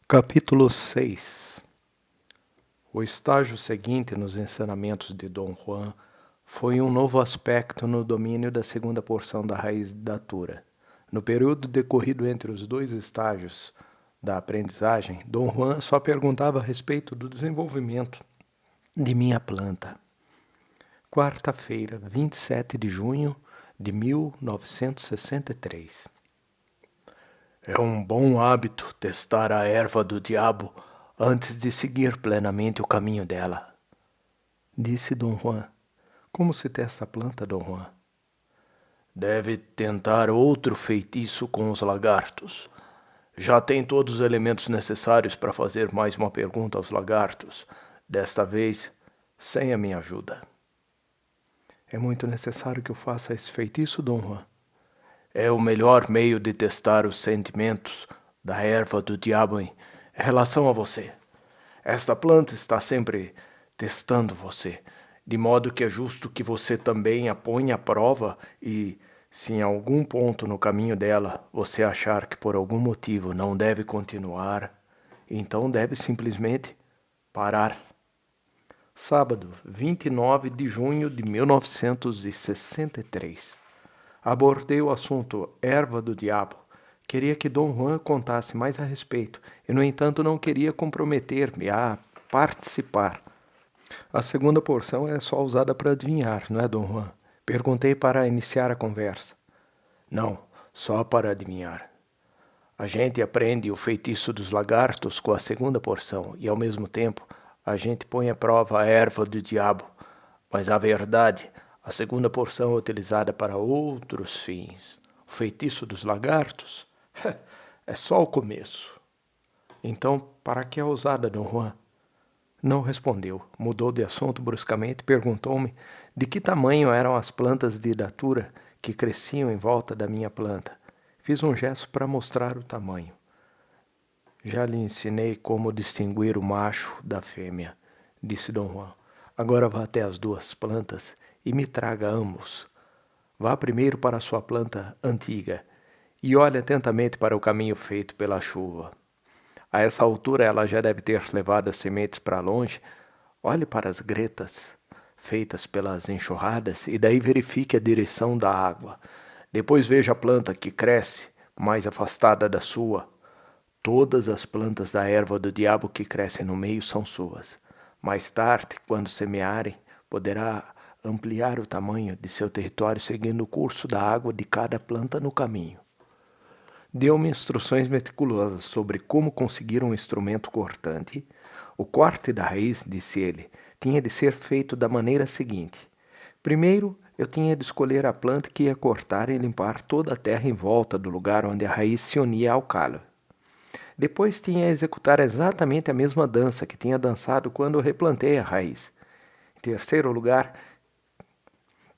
Capítulo 6. O estágio seguinte nos ensinamentos de Dom Juan foi um novo aspecto no domínio da segunda porção da raiz datura. No período decorrido entre os dois estágios da aprendizagem, Dom Juan só perguntava a respeito do desenvolvimento de minha planta. Quarta-feira, 27 de junho de 1963. É um bom hábito testar a erva do diabo antes de seguir plenamente o caminho dela, disse Dom Juan. Como se testa a planta, Dom Juan? Deve tentar outro feitiço com os lagartos. Já tem todos os elementos necessários para fazer mais uma pergunta aos lagartos, desta vez sem a minha ajuda. É muito necessário que eu faça esse feitiço, Dom Juan? É o melhor meio de testar os sentimentos da erva do diabo em relação a você. Esta planta está sempre testando você, de modo que é justo que você também a ponha à prova e, se em algum ponto no caminho dela você achar que por algum motivo não deve continuar, então deve simplesmente parar. Sábado, 29 de junho de 1963. Abordei o assunto erva do diabo. Queria que Dom Juan contasse mais a respeito, e no entanto não queria comprometer-me a participar. A segunda porção é só usada para adivinhar, não é, Dom Juan? Perguntei para iniciar a conversa. Não, só para adivinhar. A gente aprende o feitiço dos lagartos com a segunda porção, e ao mesmo tempo a gente põe à prova a erva do diabo. Mas a verdade, a segunda porção é utilizada para outros fins. O feitiço dos lagartos é só o começo. Então, para que é usada, Dom Juan? Não respondeu. Mudou de assunto bruscamente e perguntou-me de que tamanho eram as plantas de datura que cresciam em volta da minha planta. Fiz um gesto para mostrar o tamanho. Já lhe ensinei como distinguir o macho da fêmea, disse Dom Juan. Agora vá até as duas plantas e me traga ambos. Vá primeiro para a sua planta antiga e olhe atentamente para o caminho feito pela chuva. A essa altura ela já deve ter levado as sementes para longe. Olhe para as gretas feitas pelas enxurradas e daí verifique a direção da água. Depois veja a planta que cresce mais afastada da sua. Todas as plantas da erva do diabo que crescem no meio são suas. Mais tarde, quando semearem, poderá ampliar o tamanho de seu território seguindo o curso da água de cada planta no caminho. Deu-me instruções meticulosas sobre como conseguir um instrumento cortante. O corte da raiz, disse ele, tinha de ser feito da maneira seguinte. Primeiro, eu tinha de escolher a planta que ia cortar e limpar toda a terra em volta do lugar onde a raiz se unia ao calo. Depois tinha a executar exatamente a mesma dança que tinha dançado quando replantei a raiz. Em terceiro lugar,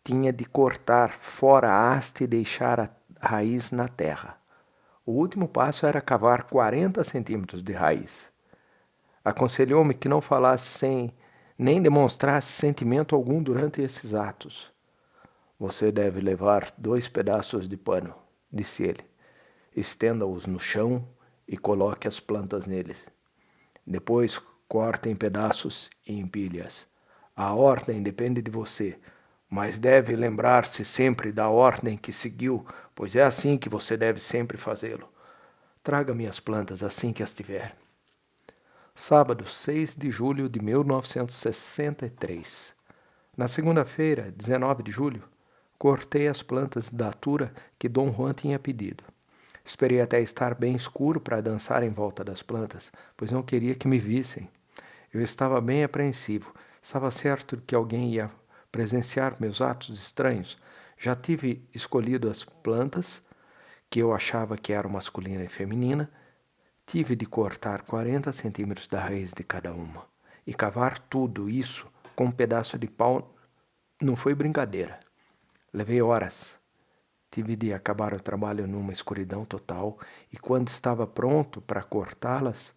tinha de cortar fora a haste e deixar a raiz na terra. O último passo era cavar 40 centímetros de raiz. Aconselhou-me que não falasse sem nem demonstrasse sentimento algum durante esses atos. Você deve levar 2 pedaços de pano, disse ele. Estenda-os no chão e coloque as plantas neles. Depois corte em pedaços e empilhe-as. A ordem depende de você, mas deve lembrar-se sempre da ordem que seguiu, pois é assim que você deve sempre fazê-lo. Traga-me as plantas assim que as tiver. Sábado, 6 de julho de 1963. Na segunda-feira, 19 de julho, cortei as plantas da datura que Dom Juan tinha pedido. Esperei até estar bem escuro para dançar em volta das plantas, pois não queria que me vissem. Eu estava bem apreensivo. Estava certo de que alguém ia presenciar meus atos estranhos. Já tive escolhido as plantas, que eu achava que eram masculina e feminina. Tive de cortar 40 centímetros da raiz de cada uma. E cavar tudo isso com um pedaço de pau não foi brincadeira. Levei horas. Tive de acabar o trabalho numa escuridão total e quando estava pronto para cortá-las,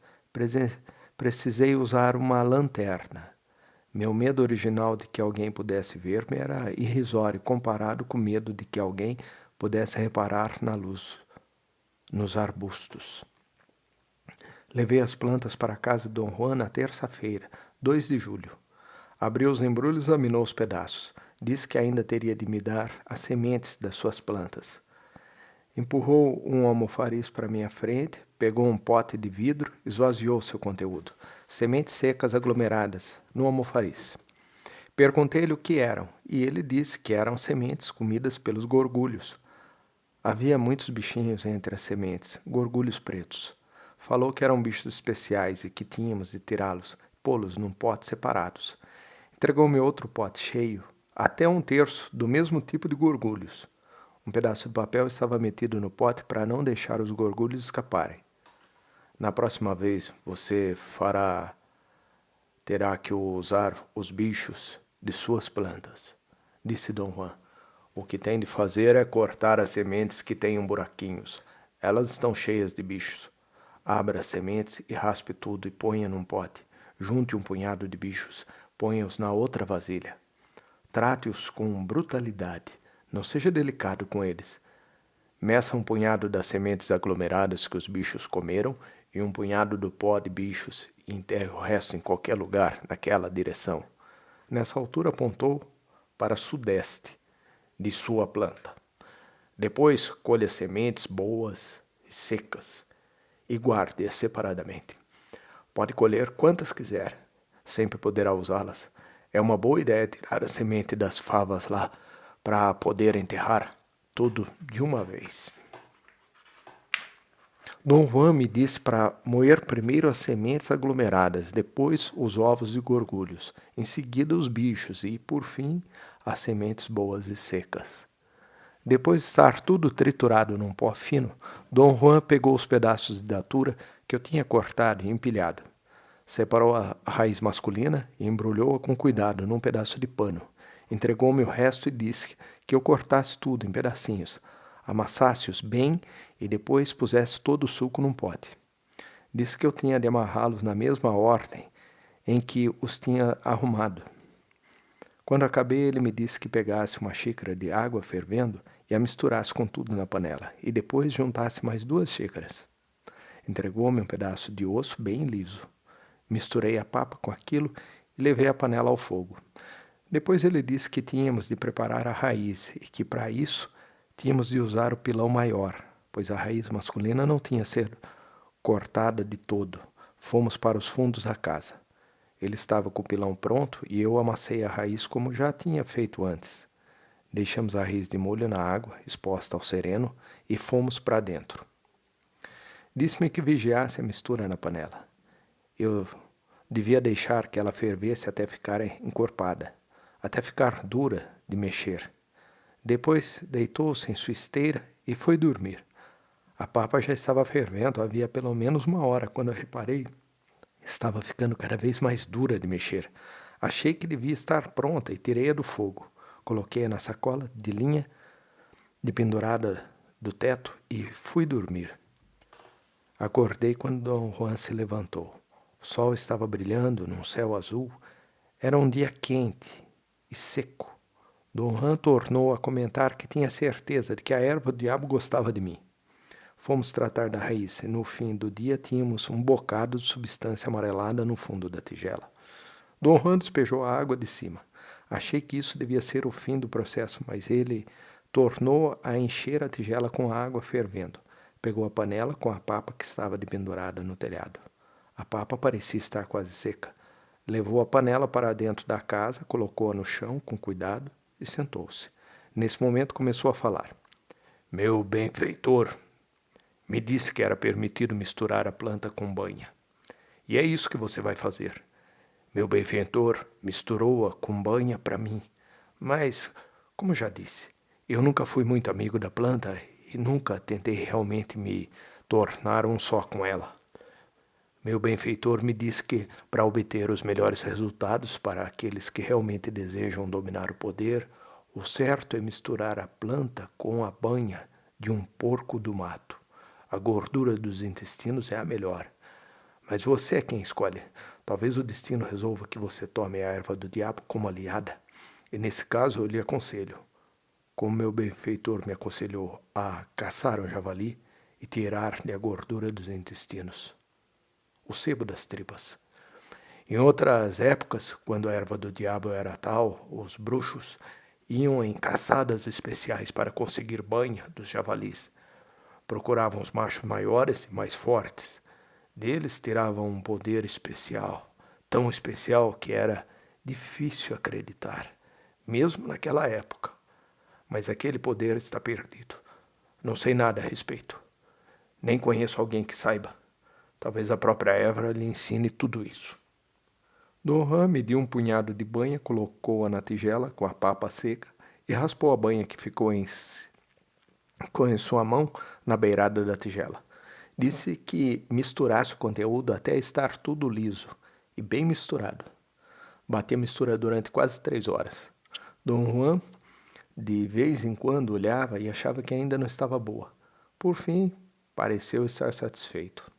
precisei usar uma lanterna. Meu medo original de que alguém pudesse ver-me era irrisório comparado com o medo de que alguém pudesse reparar na luz, nos arbustos. Levei as plantas para a casa de Dom Juan na terça-feira, 2 de julho. Abriu os embrulhos e examinou os pedaços. Disse que ainda teria de me dar as sementes das suas plantas. Empurrou um almofariz para minha frente, pegou um pote de vidro e esvaziou seu conteúdo. Sementes secas aglomeradas no almofariz. Perguntei-lhe o que eram, e ele disse que eram sementes comidas pelos gorgulhos. Havia muitos bichinhos entre as sementes, gorgulhos pretos. Falou que eram bichos especiais e que tínhamos de tirá-los, pô-los num pote separados. Entregou-me outro pote cheio, até 1/3 do mesmo tipo de gorgulhos. Um pedaço de papel estava metido no pote para não deixar os gorgulhos escaparem. Na próxima vez, você terá que usar os bichos de suas plantas, disse Dom Juan. O que tem de fazer é cortar as sementes que tenham buraquinhos. Elas estão cheias de bichos. Abra as sementes e raspe tudo e ponha num pote. Junte um punhado de bichos, ponha-os na outra vasilha. Trate-os com brutalidade. Não seja delicado com eles. Meça um punhado das sementes aglomeradas que os bichos comeram e um punhado do pó de bichos e enterre o resto em qualquer lugar naquela direção. Nessa altura apontou para sudeste de sua planta. Depois colha sementes boas e secas e guarde-as separadamente. Pode colher quantas quiser, sempre poderá usá-las. É uma boa ideia tirar a semente das favas lá para poder enterrar tudo de uma vez. Dom Juan me disse para moer primeiro as sementes aglomeradas, depois os ovos e gorgulhos, em seguida os bichos e, por fim, as sementes boas e secas. Depois de estar tudo triturado num pó fino, Dom Juan pegou os pedaços de datura que eu tinha cortado e empilhado. Separou a raiz masculina e embrulhou-a com cuidado num pedaço de pano. Entregou-me o resto e disse que eu cortasse tudo em pedacinhos, amassasse-os bem e depois pusesse todo o suco num pote. Disse que eu tinha de amarrá-los na mesma ordem em que os tinha arrumado. Quando acabei, ele me disse que pegasse uma xícara de água fervendo e a misturasse com tudo na panela, e depois juntasse mais 2 xícaras. Entregou-me um pedaço de osso bem liso. Misturei a papa com aquilo e levei a panela ao fogo. Depois ele disse que tínhamos de preparar a raiz e que, para isso, tínhamos de usar o pilão maior, pois a raiz masculina não tinha sido cortada de todo. Fomos para os fundos da casa. Ele estava com o pilão pronto e eu amassei a raiz como já tinha feito antes. Deixamos a raiz de molho na água, exposta ao sereno, e fomos para dentro. Disse-me que vigiasse a mistura na panela. Eu devia deixar que ela fervesse até ficar encorpada, até ficar dura de mexer. Depois deitou-se em sua esteira e foi dormir. A papa já estava fervendo havia pelo menos 1 hora, quando eu reparei. Estava ficando cada vez mais dura de mexer. Achei que devia estar pronta e tirei-a do fogo. Coloquei-a na sacola de linha de pendurada do teto e fui dormir. Acordei quando Dom Juan se levantou. O sol estava brilhando num céu azul. Era um dia quente e seco. Dom Juan tornou a comentar que tinha certeza de que a erva do diabo gostava de mim. Fomos tratar da raiz e no fim do dia tínhamos um bocado de substância amarelada no fundo da tigela. Dom Juan despejou a água de cima. Achei que isso devia ser o fim do processo, mas ele tornou a encher a tigela com água fervendo. Pegou a panela com a papa que estava pendurada no telhado. A papa parecia estar quase seca. Levou a panela para dentro da casa, colocou-a no chão com cuidado e sentou-se. Nesse momento começou a falar. Meu benfeitor me disse que era permitido misturar a planta com banha. E é isso que você vai fazer. Meu benfeitor misturou-a com banha para mim. Mas, como já disse, eu nunca fui muito amigo da planta e nunca tentei realmente me tornar um só com ela. Meu benfeitor me disse que, para obter os melhores resultados para aqueles que realmente desejam dominar o poder, o certo é misturar a planta com a banha de um porco do mato. A gordura dos intestinos é a melhor. Mas você é quem escolhe. Talvez o destino resolva que você tome a erva do diabo como aliada. E nesse caso eu lhe aconselho, como meu benfeitor me aconselhou, a caçar um javali e tirar-lhe a gordura dos intestinos. o sebo das tripas. Em outras épocas, quando a erva do diabo era tal, os bruxos iam em caçadas especiais para conseguir banha dos javalis. Procuravam os machos maiores e mais fortes. Deles tiravam um poder especial, tão especial que era difícil acreditar, mesmo naquela época. Mas aquele poder está perdido. Não sei nada a respeito. Nem conheço alguém que saiba. Talvez a própria Évora lhe ensine tudo isso. Dom Juan mediu um punhado de banha, colocou-a na tigela com a papa seca e raspou a banha que ficou em sua mão na beirada da tigela. Disse que misturasse o conteúdo até estar tudo liso e bem misturado. Bati a mistura durante quase 3 horas. Dom Juan, de vez em quando, olhava e achava que ainda não estava boa. Por fim, pareceu estar satisfeito.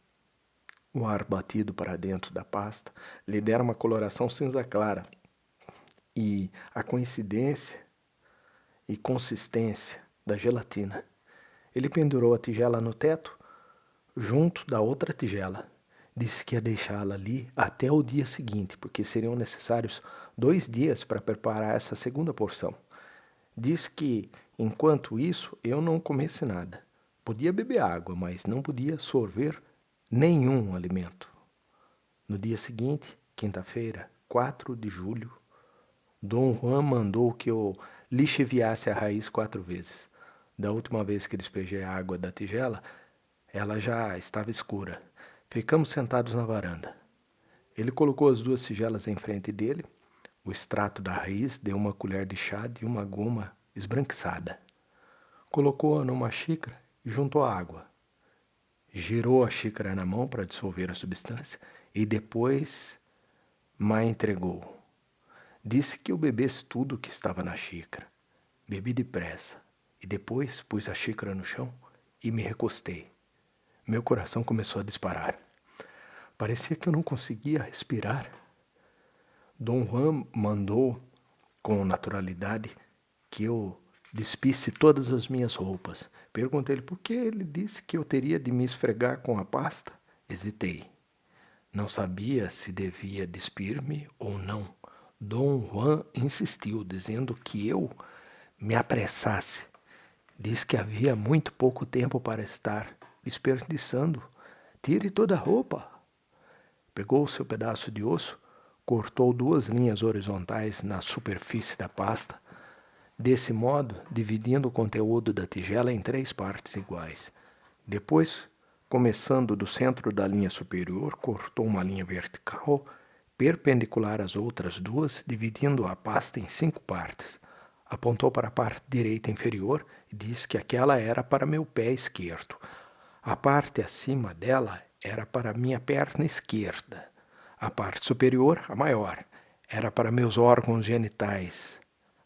O ar batido para dentro da pasta lhe dera uma coloração cinza clara. E a coincidência e consistência da gelatina. Ele pendurou a tigela no teto, junto da outra tigela. Disse que ia deixá-la ali até o dia seguinte, porque seriam necessários 2 dias para preparar essa segunda porção. Disse que, enquanto isso, eu não comesse nada. Podia beber água, mas não podia sorver nenhum alimento. No dia seguinte, quinta-feira, 4 de julho, Dom Juan mandou que eu lixiviasse a raiz 4 vezes. Da última vez que despejei a água da tigela, ela já estava escura. Ficamos sentados na varanda. Ele colocou as 2 tigelas em frente dele. O extrato da raiz deu uma colher de chá de uma goma esbranquiçada. Colocou-a numa xícara e juntou a água. Girou a xícara na mão para dissolver a substância e depois me entregou. Disse que eu bebesse tudo o que estava na xícara. Bebi depressa e depois pus a xícara no chão e me recostei. Meu coração começou a disparar. Parecia que eu não conseguia respirar. Dom Juan mandou, com naturalidade, que eu despisse todas as minhas roupas. Perguntei-lhe por que ele disse que eu teria de me esfregar com a pasta. Hesitei. Não sabia se devia despir-me ou não. Dom Juan insistiu, dizendo que eu me apressasse. Disse que havia muito pouco tempo para estar desperdiçando. Tire toda a roupa. Pegou o seu pedaço de osso, cortou 2 linhas horizontais na superfície da pasta, desse modo dividindo o conteúdo da tigela em 3 partes iguais. Depois, começando do centro da linha superior, cortou uma linha vertical, perpendicular às outras 2, dividindo a pasta em 5 partes. Apontou para a parte direita inferior e disse que aquela era para meu pé esquerdo. A parte acima dela era para minha perna esquerda. A parte superior, a maior, era para meus órgãos genitais.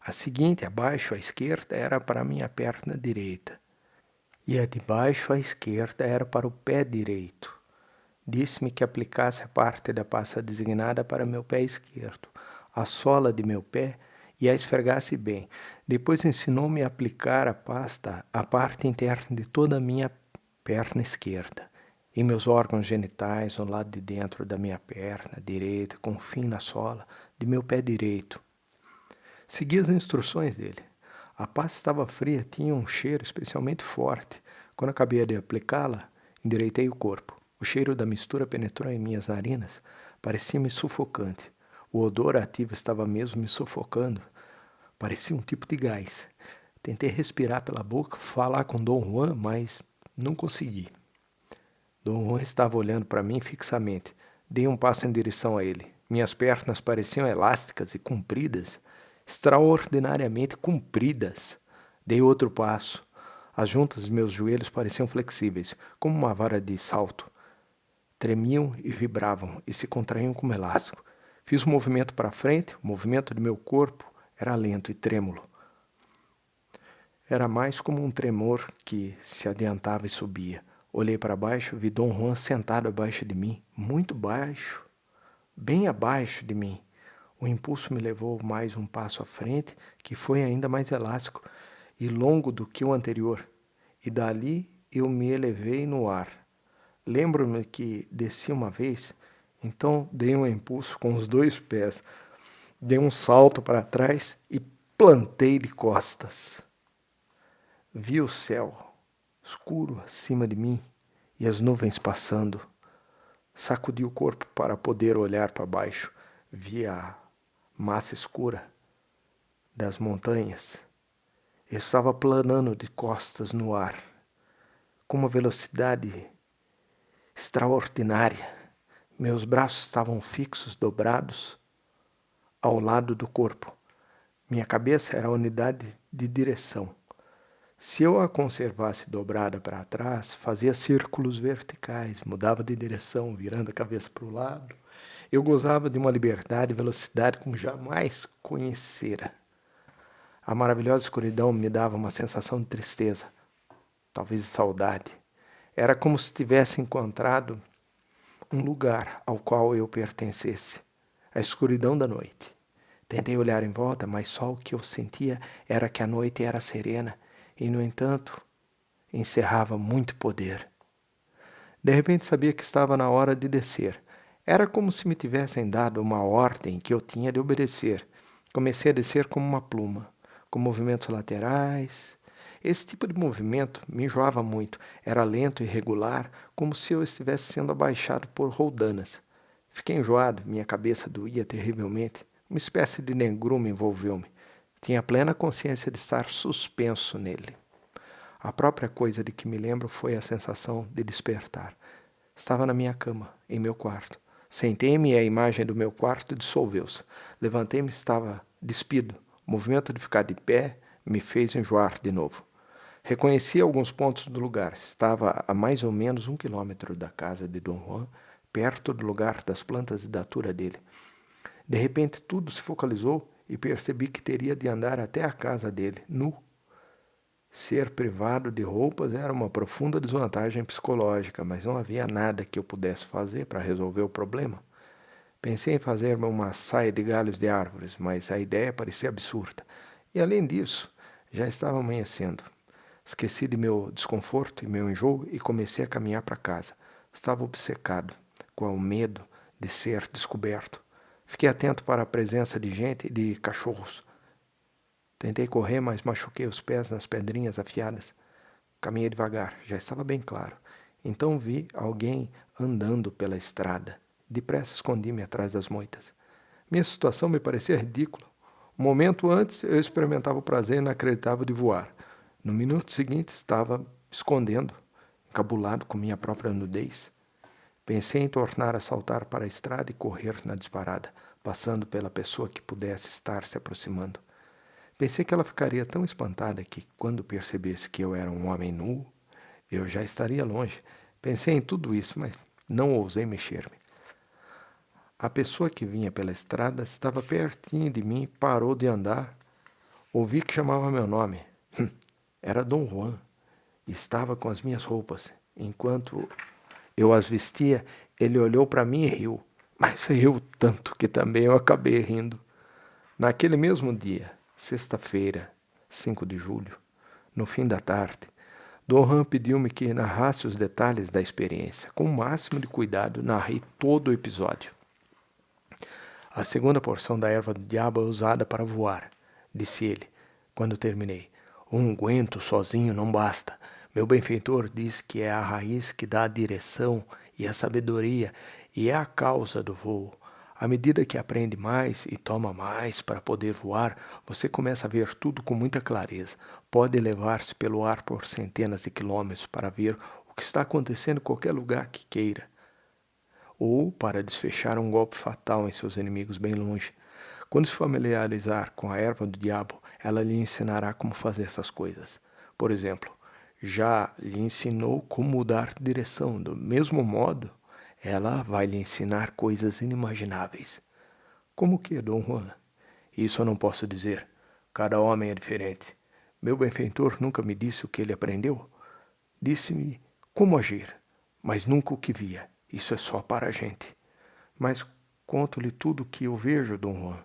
A seguinte, abaixo à esquerda, era para minha perna direita. E a de baixo à esquerda era para o pé direito. Disse-me que aplicasse a parte da pasta designada para meu pé esquerdo, a sola de meu pé, e a esfregasse bem. Depois ensinou-me a aplicar a pasta à parte interna de toda a minha perna esquerda, em meus órgãos genitais, no lado de dentro da minha perna direita, com fim na sola de meu pé direito. Segui as instruções dele. A pasta estava fria, tinha um cheiro especialmente forte. Quando acabei de aplicá-la, endireitei o corpo. O cheiro da mistura penetrou em minhas narinas. Parecia-me sufocante. O odor ativo estava mesmo me sufocando. Parecia um tipo de gás. Tentei respirar pela boca, falar com Dom Juan, mas não consegui. Dom Juan estava olhando para mim fixamente. Dei um passo em direção a ele. Minhas pernas pareciam elásticas e compridas, extraordinariamente compridas. Dei outro passo. As juntas dos meus joelhos pareciam flexíveis, como uma vara de salto. Tremiam e vibravam e se contraíam como elástico. Fiz um movimento para frente, o movimento do meu corpo era lento e trêmulo. Era mais como um tremor que se adiantava e subia. Olhei para baixo, vi Dom Juan sentado abaixo de mim, muito baixo, bem abaixo de mim. O impulso me levou mais um passo à frente, que foi ainda mais elástico e longo do que o anterior, e dali eu me elevei no ar. Lembro-me que desci uma vez, então dei um impulso com os 2 pés, dei um salto para trás e plantei de costas. Vi o céu escuro acima de mim e as nuvens passando. Sacudi o corpo para poder olhar para baixo. Vi a massa escura das montanhas. Eu estava planando de costas no ar, com uma velocidade extraordinária. Meus braços estavam fixos, dobrados, ao lado do corpo. Minha cabeça era a unidade de direção. Se eu a conservasse dobrada para trás, fazia círculos verticais, mudava de direção, virando a cabeça para o lado. Eu gozava de uma liberdade e velocidade como jamais conhecera. A maravilhosa escuridão me dava uma sensação de tristeza, talvez de saudade. Era como se tivesse encontrado um lugar ao qual eu pertencesse, a escuridão da noite. Tentei olhar em volta, mas só o que eu sentia era que a noite era serena e, no entanto, encerrava muito poder. De repente sabia que estava na hora de descer. Era como se me tivessem dado uma ordem que eu tinha de obedecer. Comecei a descer como uma pluma, com movimentos laterais. Esse tipo de movimento me enjoava muito. Era lento e irregular, como se eu estivesse sendo abaixado por roldanas. Fiquei enjoado, minha cabeça doía terrivelmente. Uma espécie de negrume envolveu-me. Tinha plena consciência de estar suspenso nele. A própria coisa de que me lembro foi a sensação de despertar. Estava na minha cama, em meu quarto. Sentei-me e a imagem do meu quarto dissolveu-se. Levantei-me e estava despido. O movimento de ficar de pé me fez enjoar de novo. Reconheci alguns pontos do lugar. Estava a mais ou menos 1 quilômetro da casa de Dom Juan, perto do lugar das plantas de datura dele. De repente tudo se focalizou e percebi que teria de andar até a casa dele, nu. Ser privado de roupas era uma profunda desvantagem psicológica, mas não havia nada que eu pudesse fazer para resolver o problema. Pensei em fazer-me uma saia de galhos de árvores, mas a ideia parecia absurda. E além disso, já estava amanhecendo. Esqueci de meu desconforto e meu enjoo e comecei a caminhar para casa. Estava obcecado com o medo de ser descoberto. Fiquei atento para a presença de gente e de cachorros. Tentei correr, mas machuquei os pés nas pedrinhas afiadas. Caminhei devagar, já estava bem claro. Então vi alguém andando pela estrada. Depressa escondi-me atrás das moitas. Minha situação me parecia ridícula. Um momento antes eu experimentava o prazer inacreditável de voar. No minuto seguinte estava escondendo, encabulado com minha própria nudez. Pensei em tornar a saltar para a estrada e correr na disparada, passando pela pessoa que pudesse estar se aproximando. Pensei que ela ficaria tão espantada que, quando percebesse que eu era um homem nu, eu já estaria longe. Pensei em tudo isso, mas não ousei mexer-me. A pessoa que vinha pela estrada estava pertinho de mim e parou de andar. Ouvi que chamava meu nome. Era Dom Juan. Estava com as minhas roupas. Enquanto eu as vestia, ele olhou para mim e riu. Mas riu tanto que também eu acabei rindo. Naquele mesmo dia, sexta-feira, 5 de julho, no fim da tarde, Dom Juan pediu-me que narrasse os detalhes da experiência. Com o máximo de cuidado, narrei todo o episódio. A segunda porção da erva do diabo é usada para voar, disse ele, quando terminei. Um unguento sozinho não basta. Meu benfeitor diz que é a raiz que dá a direção e a sabedoria e é a causa do voo. À medida que aprende mais e toma mais para poder voar, você começa a ver tudo com muita clareza. Pode elevar-se pelo ar por centenas de quilômetros para ver o que está acontecendo em qualquer lugar que queira. Ou para desfechar um golpe fatal em seus inimigos bem longe. Quando se familiarizar com a erva do diabo, ela lhe ensinará como fazer essas coisas. Por exemplo, já lhe ensinou como mudar de direção. Do mesmo modo, ela vai lhe ensinar coisas inimagináveis. Como que, Dom Juan? Isso eu não posso dizer. Cada homem é diferente. Meu benfeitor nunca me disse o que ele aprendeu. Disse-me como agir, mas nunca o que via. Isso é só para a gente. Mas conto-lhe tudo o que eu vejo, Dom Juan.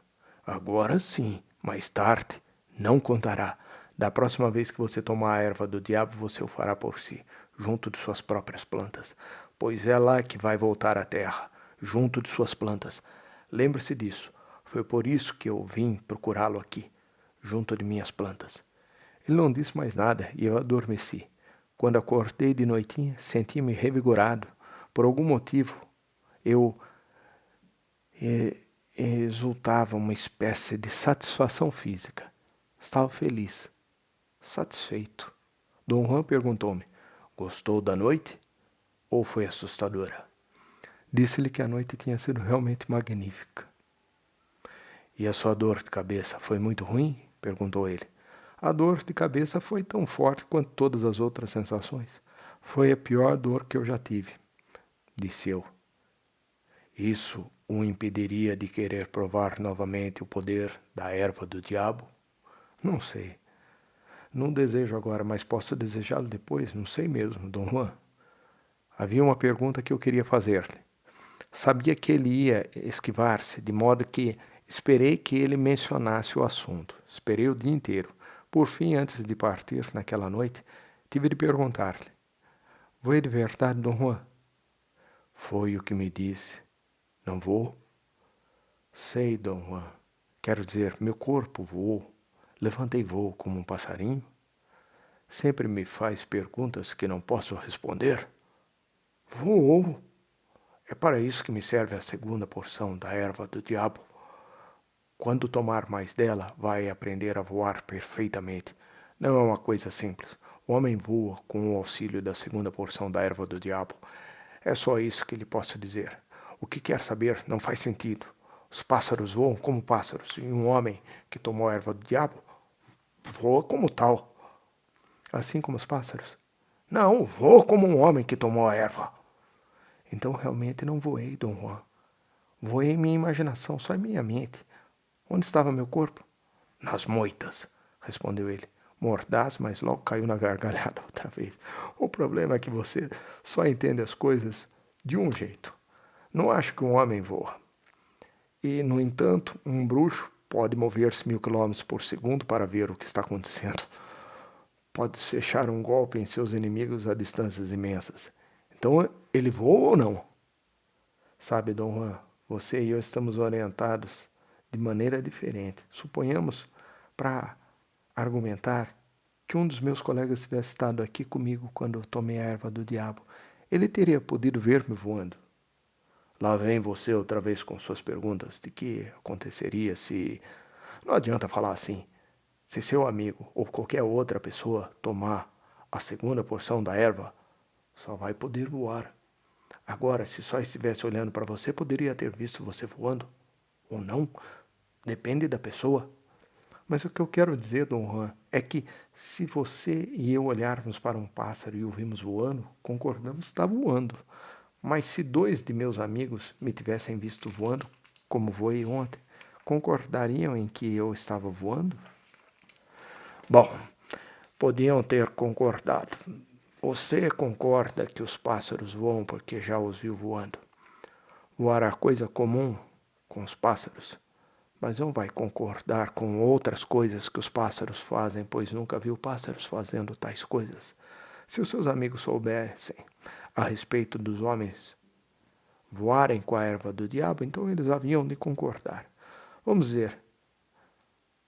Agora sim, mais tarde, não contará. Da próxima vez que você tomar a erva do diabo, você o fará por si, junto de suas próprias plantas. pois é lá que vai voltar à terra, junto de suas plantas. Lembre-se disso. Foi por isso que eu vim procurá-lo aqui, junto de minhas plantas. Ele não disse mais nada e eu adormeci. Quando acordei de noitinha, senti-me revigorado. Por algum motivo, eu exultava uma espécie de satisfação física. Estava feliz, satisfeito. Dom Juan perguntou-me: gostou da noite ou foi assustadora? Disse-lhe que a noite tinha sido realmente magnífica. E a sua dor de cabeça foi muito ruim? Perguntou ele. A dor de cabeça foi tão forte quanto todas as outras sensações. Foi a pior dor que eu já tive, disse eu. Isso o impediria de querer provar novamente o poder da erva do diabo? Não sei. Não desejo agora, mas posso desejá-lo depois? Não sei mesmo, Dom Juan. Havia uma pergunta que eu queria fazer-lhe. Sabia que ele ia esquivar-se, de modo que esperei que ele mencionasse o assunto. Esperei o dia inteiro. Por fim, antes de partir naquela noite, tive de perguntar-lhe: "Foi de verdade, Dom Juan?" "Foi o que me disse. Não vou?" "Sei, Dom Juan. Quero dizer, meu corpo voou. Levantei voo como um passarinho. Sempre me faz perguntas que não posso responder." "Voou? É para isso que me serve a segunda porção da erva do diabo. Quando tomar mais dela, vai aprender a voar perfeitamente. Não é uma coisa simples. O homem voa com o auxílio da segunda porção da erva do diabo. É só isso que lhe posso dizer. O que quer saber não faz sentido. Os pássaros voam como pássaros, e um homem que tomou a erva do diabo voa como tal." "Assim como os pássaros?" "Não, voa como um homem que tomou a erva." "Então realmente não voei, Dom Juan. Voei em minha imaginação, só em minha mente. Onde estava meu corpo?" "Nas moitas," respondeu ele, mordaz, mas logo caiu na gargalhada outra vez. "O problema é que você só entende as coisas de um jeito. Não acho que um homem voa. E, no entanto, um bruxo pode mover-se 1000 km por segundo para ver o que está acontecendo. Pode fechar um golpe em seus inimigos a distâncias imensas. Então, ele voa ou não?" "Sabe, Dom Juan, você e eu estamos orientados de maneira diferente. Suponhamos, para argumentar, que um dos meus colegas tivesse estado aqui comigo quando eu tomei a erva do diabo. Ele teria podido ver-me voando." "Lá vem você outra vez com suas perguntas de que aconteceria se... Não adianta falar assim. Se seu amigo ou qualquer outra pessoa tomar a segunda porção da erva, só vai poder voar. Agora, se só estivesse olhando para você, poderia ter visto você voando. Ou não. Depende da pessoa." "Mas o que eu quero dizer, Dom Juan, é que se você e eu olharmos para um pássaro e o vimos voando, concordamos que está voando. Mas se 2 de meus amigos me tivessem visto voando, como voei ontem, concordariam em que eu estava voando?" "Bom, podiam ter concordado. Você concorda que os pássaros voam porque já os viu voando. Voar é coisa comum com os pássaros, mas não vai concordar com outras coisas que os pássaros fazem, pois nunca viu pássaros fazendo tais coisas. Se os seus amigos soubessem a respeito dos homens voarem com a erva do diabo, então eles haviam de concordar. Vamos dizer,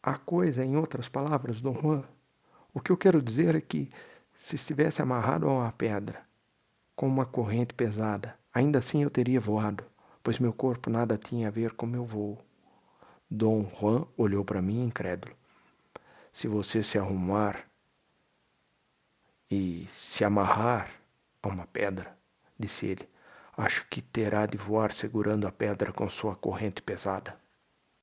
a coisa, em outras palavras, Dom Juan, o que eu quero dizer é que, se estivesse amarrado a uma pedra, com uma corrente pesada, ainda assim eu teria voado, pois meu corpo nada tinha a ver com meu voo." Dom Juan olhou para mim incrédulo. "Se você se arrumar e se amarrar a uma pedra," disse ele, "acho que terá de voar segurando a pedra com sua corrente pesada."